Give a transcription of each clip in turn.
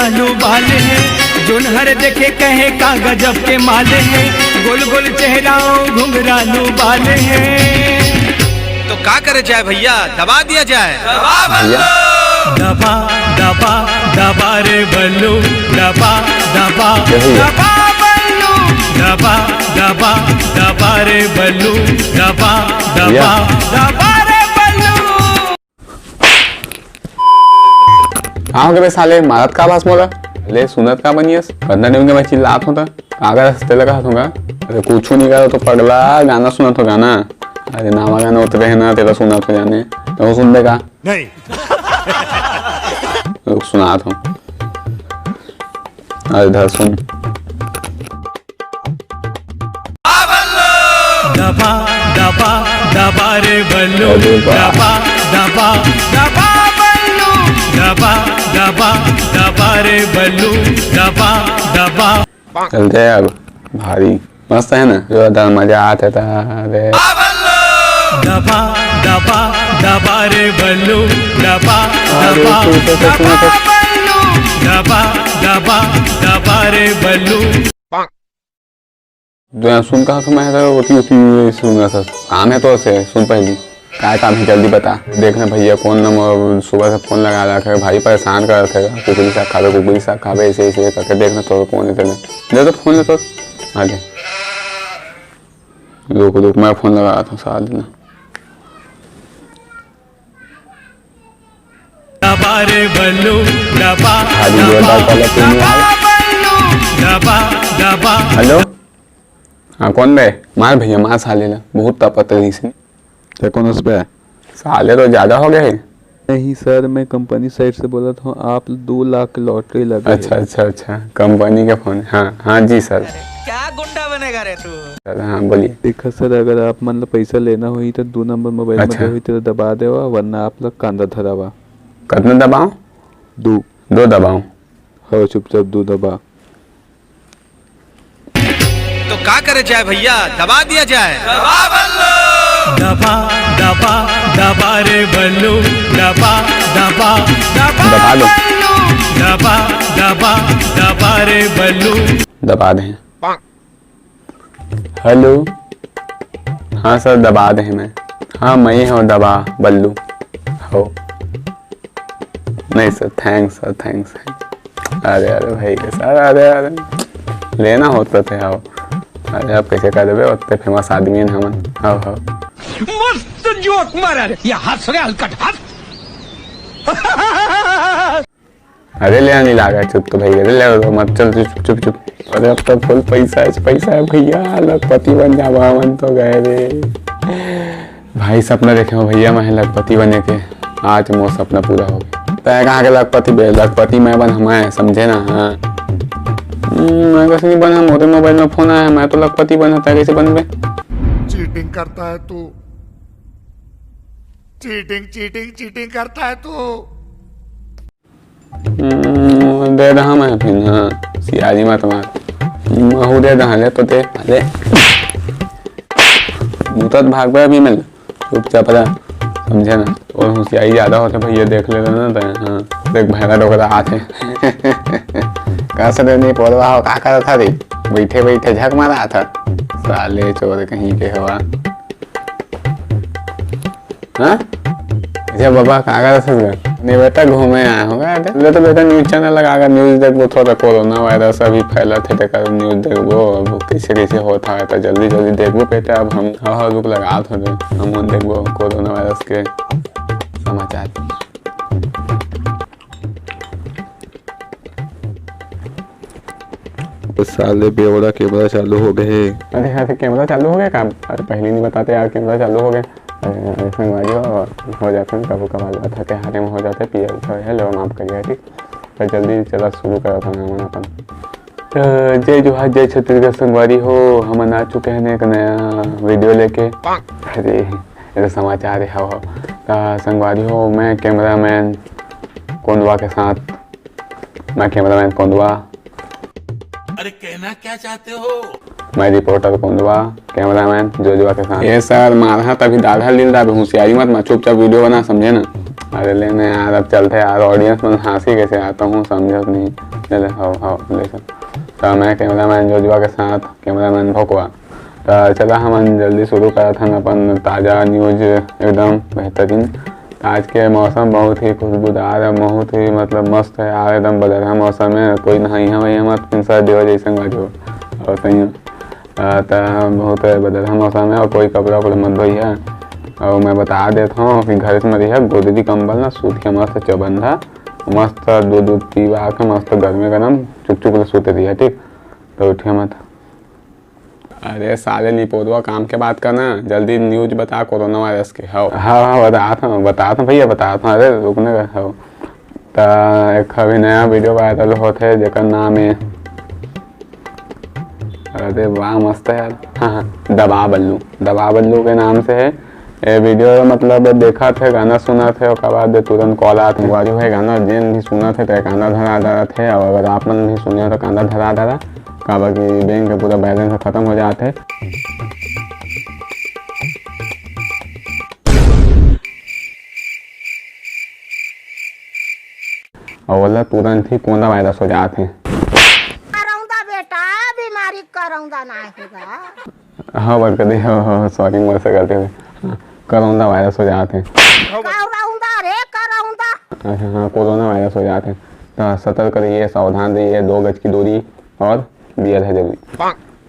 घुंघरालू बाल है, जोन हर देखे कहे का गजब के माल है, गोल गोल चेहरा घुंघरालू बाल है। तो क्या करे जाए भैया, दबा दिया जाए? दबा दबा दबा रे बल्लू, दबा दबा दबा बल्लू, दबा दबा दबा रे बल्लू, दबा दबा दबा रे बल्लू। हाँ के साले मारत का बास मोला ले सुनत का बनियस बंदा ने मैं चिल्लात होता कागज हंसते लगा होगा। अरे कुछ नहीं करा तो पगला गाना सुनत हो गाना। अरे नावा गाना उतरे है ना तेरा सुना तो जाने तो सुन देगा नहीं सुना था। अरे इधर सुन दबा दबा दबा रे बल्लू, दबा दबा दबा बल्लू, दबा दबा दबा रे बल्लू, दबा दबा। चलते हैं अब भारी मस्त है ना जो मजा आता था। अरे दबा दबा दबा रे बल्लू, दबा दबा दबा बल्लू, दबा दबा दबा रे बल्लू। जो सुन कहा तो मैं उठी उठी सुन रहा था। काम है तो ऐसे सुन पहली क्या काम है जल्दी बता। देखना भैया कौन नंबर सुबह से फोन लगा रखा है भाई परेशान कर रखे कुकड़ी साग खावे ऐसे ऐसे करके देखना तो कौन है तेरे दे तो फोन ले तो आगे रुक मैं फोन लगा रहा था साथ देना। दबा रे बल्लू, दबा दबा। हेलो हाँ कौन बे मार भैया मार साले ला बहुत तपत रही से कौन उस पे साले तो ज्यादा हो गए। नहीं सर मैं कंपनी साइड से बोला था आप 2 लाख की लॉटरी लगा। अच्छा कंपनी के फोन। हाँ जी सर। क्या गुंडा बनेगा रे तू? हाँ बोलिए। देखा सर अगर आप मतलब पैसा लेना हुई तो 2 नंबर मोबाइल में हुई तो दबा देवा वरना आप लोग कांदा धरावा। कितना दबाऊं? 2 दबाऊं? हो चुपचाप 2 दबा। तो क्या करे जाए भैया, दबा दिया जाए? दबा दबा दबा रे बल्लू, दबा दबा दबा दबा दो। बल्लू, दबा दबा दबा रे बल्लू। दबा दें। हेलो हाँ सर दबा दें मैं। हाँ मैं ही हूँ दबा बल्लू हो। नहीं सर थैंक्स सर थैंक्स। अरे भाई के सर अरे लेना होता थे आओ। अरे आप कैसे कर देवे उतने फेमस आदमी हैं हम। हाँ मस्त जोक मारा रे, ये हंस रे हलकट हंस। अरे ले नहीं लगा चुप तो भैया ले मत चल चुप। अरे अब तो फुल पैसा है भैया लखपति बन जावा मन तो गए रे भाई। सपना देखे हो भैया मैं लखपति बने के आज मोर सपना पूरा हो गया। तय कहाँ के लखपति बे लखपति मैं बन हमारे समझे ना। हाँ मैं कैसे नहीं बना मोरे मोबाइल में फोन आया मैं तो लखपति बना था कैसे बन बे। चीटिंग करता है तू चीटिंग करता है तू। दे रहा मैं फिर। हाँ सियाजी मत मार महू दे रहा ले तो दे अरे मुतत भाग पे अभी मिल चुपचाप पता समझे ना। और होशियारी ज्यादा होते भैया देख ले ना तो। हाँ देख भैया डोकरा हाथ है कैसे नहीं पौधवा हो का कर था रे बैठे झक मारा था साले चोर कहीं के हवा। हाँ अच्छा बाबा कागज नहीं बेटा घूमे आया होगा तो बेटा न्यूज चैनल लगाकर न्यूज देखो थोड़ा कोरोना वायरस अभी फैला थे देखकर न्यूज देखो कैसे होता है तो जल्दी देखो बेटा। अब हम हर रुक लगा थोड़े हम देखो कोरोना वायरस के समाचार। साले बेवड़ा कैमरा चालू हो गए। अरे यार कैमरा चालू हो गया काम। अरे पहले नहीं बताते यार कैमरा चालू हो गया। हो जाते हैं कभी कभार थके हारे में हो जाते पीएल हेलो माफ करिए ठीक। पर जल्दी चला शुरू करा था मैं अपन। तो जय जोहार जय छत्तीसगढ़ संगवारी हो हम आ चुके हैं एक नया वीडियो लेके। अरे ये तो समाचार है हो संगवारी हो। मैं कैमरामैन कोंदवा के साथ अरे कहना क्या चाहते हो? मैं रिपोर्टर कोंदवा कैमरामैन जोजुआ के साथ। ये सर मारा तभी दाढ़ा लील रहा होशियारी मत चुपचाप वीडियो बना समझे ना। अरे लेने यार, अब चलते यार, ऑडियंस में हंसी कैसे आता हूँ समझ नहीं। चले हाँ ले सर, मैं कैमरा मैन जोजुआ के साथ कैमरा मैन भोकवा। तो चला हम जल्दी शुरू करा था अपन ताज़ा न्यूज एकदम बेहतरीन। आज के मौसम बहुत ही खुशबूदार है, बहुत ही मतलब मस्त है यार, एकदम बदला मौसम है। कोई नहाई वही मत फिर सर्दी हो जैसे बात हो और सही तो बहुत बदला मौसम है और कोई कपड़ा वपड़ा मत धोई है। और मैं बता देता हूँ कि घर में रही है गोदरी कंबल ना सूत के मस्त चौबंधा मस्त दूध पीवा के मस्त गर्मे गरम चुप चुप सोते रही है, ठीक। तो उठिए मत। अरे साले लिपोदवा काम के बात करना, जल्दी न्यूज बता कोरोना वायरस के। हाँ बता था भैया बता था। अरे रुकने का हो तो एक अभी नया वीडियो वायरल होते है जेकर नाम है, अरे वाह मस्त है यार, हाँ दबा बल्लू के नाम से है ये वीडियो। मतलब देखा थे गाना सुना थे और बाद तुरंत कॉल आते जो है गाना जिन भी सुना थे तो कांदा धरा थे। और अगर आप मन नहीं सुने तो कांदा धरा काबा की बैंक के पूरा बैलेंस खत्म हो जाते। और बोला तुरंत ही कोरोना वायरस हो जाते। बेटा बीमारी करौंदा ना होगा। हाँ बात कर दी, सॉरी मत से करते हुए कोरोना वायरस हो जाते हैं। अच्छा हाँ कोरोना वायरस हो जाते हैं तो सतर्क रहिए, सावधान रहिए, 2 गज की दूरी और बियर है जरूरी,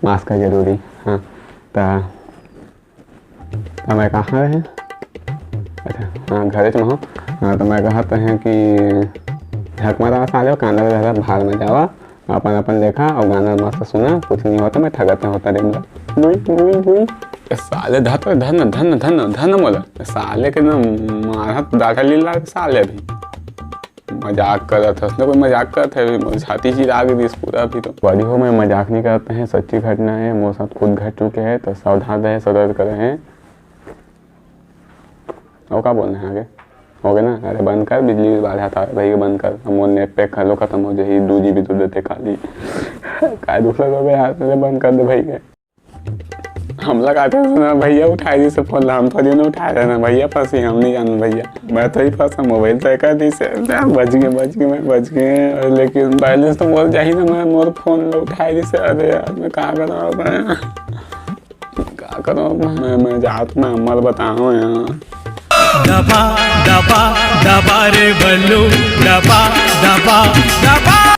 मास्क है जरूरी। हाँ तो मैं कहाँ रहे? अच्छा हाँ घर में हो। हाँ तो मैं कहते हैं कि झक मारा साले कांदा वगैरह बाहर में जावा अपन देखा और गाना मस्त सुना, कुछ नहीं होता मैं ठगते होता देख साले धन धन धन धन बोला साले के ना मारा दाढ़ा लीला साले भी मजाक कर रहा था उसने, कोई मजाक कर था छाती चीज आ गई पूरा। अभी तो बड़ी हो में मजाक नहीं करते हैं, सच्ची घटना है, मेरे साथ खुद घट चुके हैं तो सावधान रहे, सतर्क रहे। और क्या बोलना है आगे हो गया ना? अरे बंद कर, बिजली बिल बढ़ा था भाई बंद कर, हम नेट पे खलो खत्म हो जाए 2 GB तो देते खाली का दूसरा लोग यार बंद कर दे भाई के। हम लगाते ना भैया उठाए दी से फोन, हम थोड़ी ना उठाए रहे ना भैया फंसी, हम नहीं जान भैया मैं तो ही फंसा मोबाइल तय कर दी से बच गए लेकिन बैलेंस तो मोर जाही ना, मैं मोर फोन उठाए दी से। अरे यार मैं क्या करूँ मैं जात में अमल बताऊँ यार। दबा दबा दबा रे बल्लू दबा दबा दबा